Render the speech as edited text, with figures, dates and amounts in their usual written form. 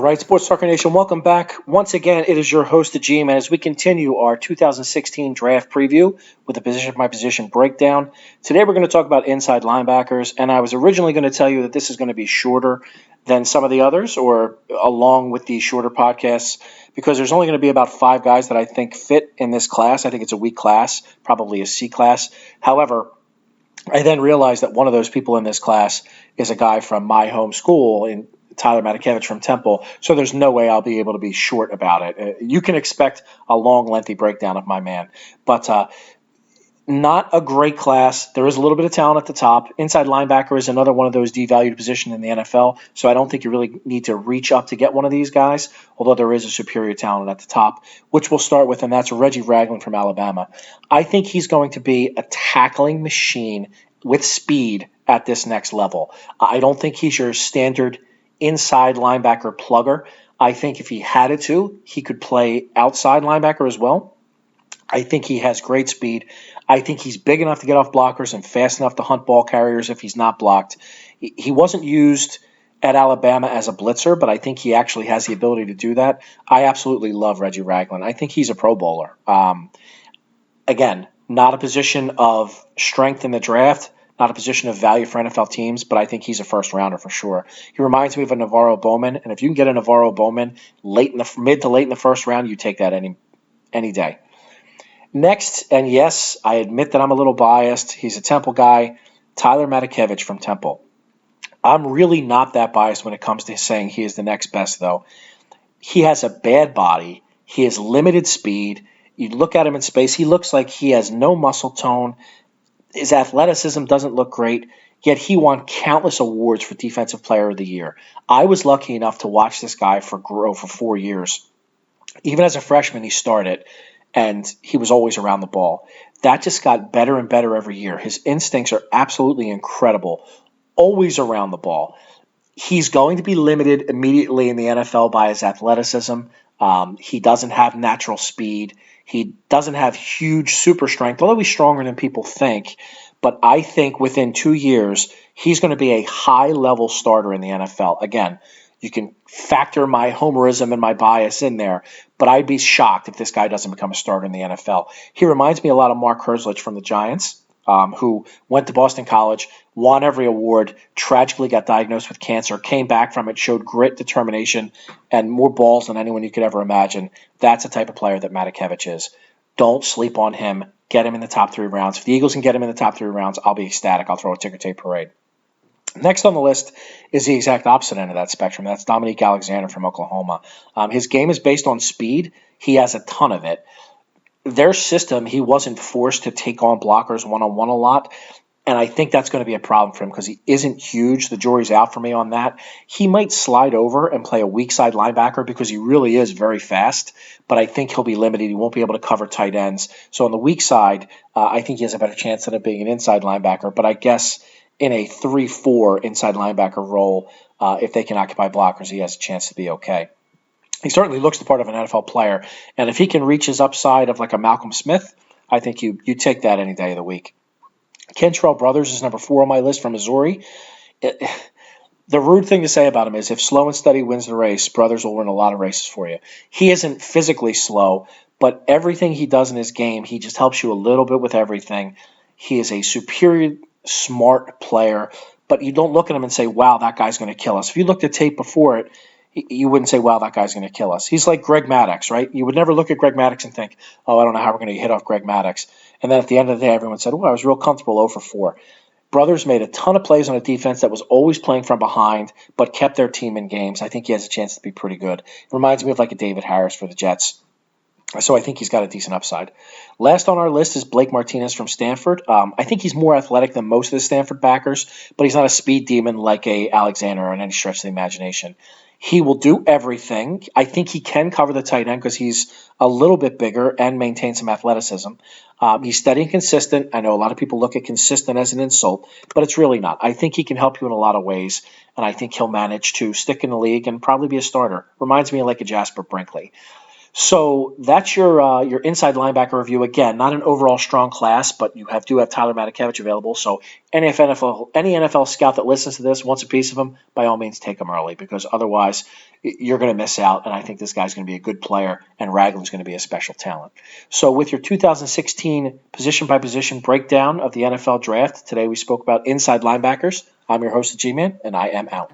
All right, Sports Talker Nation, welcome back. Once again, it is your host, the G-Man, as we continue our 2016 draft preview with the position by position breakdown. Today we're going to talk about inside linebackers, and I was originally going to tell you that this is going to be shorter than some of the others, or along with the shorter podcasts, because there's only going to be about 5 guys that I think fit in this class. I think it's a weak class, probably a C class. However, I then realized that one of those people in this class is a guy from my home school in Tyler Matakevich from Temple, so there's no way I'll be able to be short about it. You can expect a long, lengthy breakdown of my man, but not a great class. There is a little bit of talent at the top. Inside linebacker is another one of those devalued positions in the NFL, so I don't think you really need to reach up to get one of these guys, although there is a superior talent at the top, which we'll start with, and that's Reggie Ragland from Alabama. I think he's going to be a tackling machine with speed at this next level. I don't think he's your standard inside linebacker plugger. I think if he had it to, he could play outside linebacker as well. I think he has great speed. I think he's big enough to get off blockers and fast enough to hunt ball carriers if he's not blocked. He wasn't used at Alabama as a blitzer, but I think he actually has the ability to do that. I absolutely love Reggie Ragland. I think he's a Pro Bowler. Again, not a position of strength in the draft, not a position of value for NFL teams, but I think he's a first rounder for sure. He reminds me of a Navarro Bowman, and if you can get a Navarro Bowman mid to late in the first round, you take that any day. Next, and yes, I admit that I'm a little biased. He's a Temple guy, Tyler Matakevich from Temple. I'm really not that biased when it comes to saying he is the next best, though. He has a bad body. He has limited speed. You look at him in space, he looks like he has no muscle tone. His athleticism doesn't look great, yet he won countless awards for Defensive Player of the Year. I was lucky enough to watch this guy grow for 4 years. Even as a freshman, he started, and he was always around the ball. That just got better and better every year. His instincts are absolutely incredible, always around the ball. He's going to be limited immediately in the NFL by his athleticism. He doesn't have natural speed. He doesn't have huge super strength, although he's stronger than people think. But I think within 2 years, he's going to be a high-level starter in the NFL. Again, you can factor my homerism and my bias in there, but I'd be shocked if this guy doesn't become a starter in the NFL. He reminds me a lot of Mark Herzlich from the Giants, who went to Boston College, won every award, tragically got diagnosed with cancer, came back from it, showed grit, determination, and more balls than anyone you could ever imagine. That's the type of player that Matakevich is. Don't sleep on him. Get him in the top 3 rounds. If the Eagles can get him in the top 3 rounds, I'll be ecstatic. I'll throw a ticker tape parade. Next on the list is the exact opposite end of that spectrum. That's Dominique Alexander from Oklahoma. His game is based on speed. He has a ton of it. Their system, he wasn't forced to take on blockers one-on-one a lot, and I think that's going to be a problem for him because he isn't huge. The jury's out for me on that. He might slide over and play a weak side linebacker because he really is very fast, but I think he'll be limited. He won't be able to cover tight ends. So on the weak side, I think he has a better chance of being an inside linebacker, but I guess in a 3-4 inside linebacker role, if they can occupy blockers, he has a chance to be okay. He certainly looks the part of an NFL player, and if he can reach his upside of like a Malcolm Smith, I think you take that any day of the week. Kentrell Brothers is number 4 on my list from Missouri. The rude thing to say about him is if slow and steady wins the race, Brothers will win a lot of races for you. He isn't physically slow, but everything he does in his game, he just helps you a little bit with everything. He is a superior, smart player, but you don't look at him and say, wow, that guy's going to kill us. If you looked at tape before it, you wouldn't say, wow, that guy's going to kill us. He's like Greg Maddux, right? You would never look at Greg Maddux and think, oh, I don't know how we're going to hit off Greg Maddux. And then at the end of the day, everyone said, oh, I was real comfortable 0 for 4. Brothers made a ton of plays on a defense that was always playing from behind, but kept their team in games. I think he has a chance to be pretty good. It reminds me of like a David Harris for the Jets. So I think he's got a decent upside. Last on our list is Blake Martinez from Stanford. I think he's more athletic than most of the Stanford backers, but he's not a speed demon like a Alexander in any stretch of the imagination. He will do everything. I think he can cover the tight end because he's a little bit bigger and maintains some athleticism. He's steady and consistent. I know a lot of people look at consistent as an insult, but it's really not. I think he can help you in a lot of ways, and I think he'll manage to stick in the league and probably be a starter. Reminds me of like a Jasper Brinkley. So that's your inside linebacker review. Again, not an overall strong class, but do have Tyler Matakevich available. So any NFL scout that listens to this wants a piece of him, by all means take him early, because otherwise you're going to miss out. And I think this guy's going to be a good player, and Ragland's going to be a special talent. So with your 2016 position by position breakdown of the NFL draft, today we spoke about inside linebackers. I'm your host, G-Man, and I am out.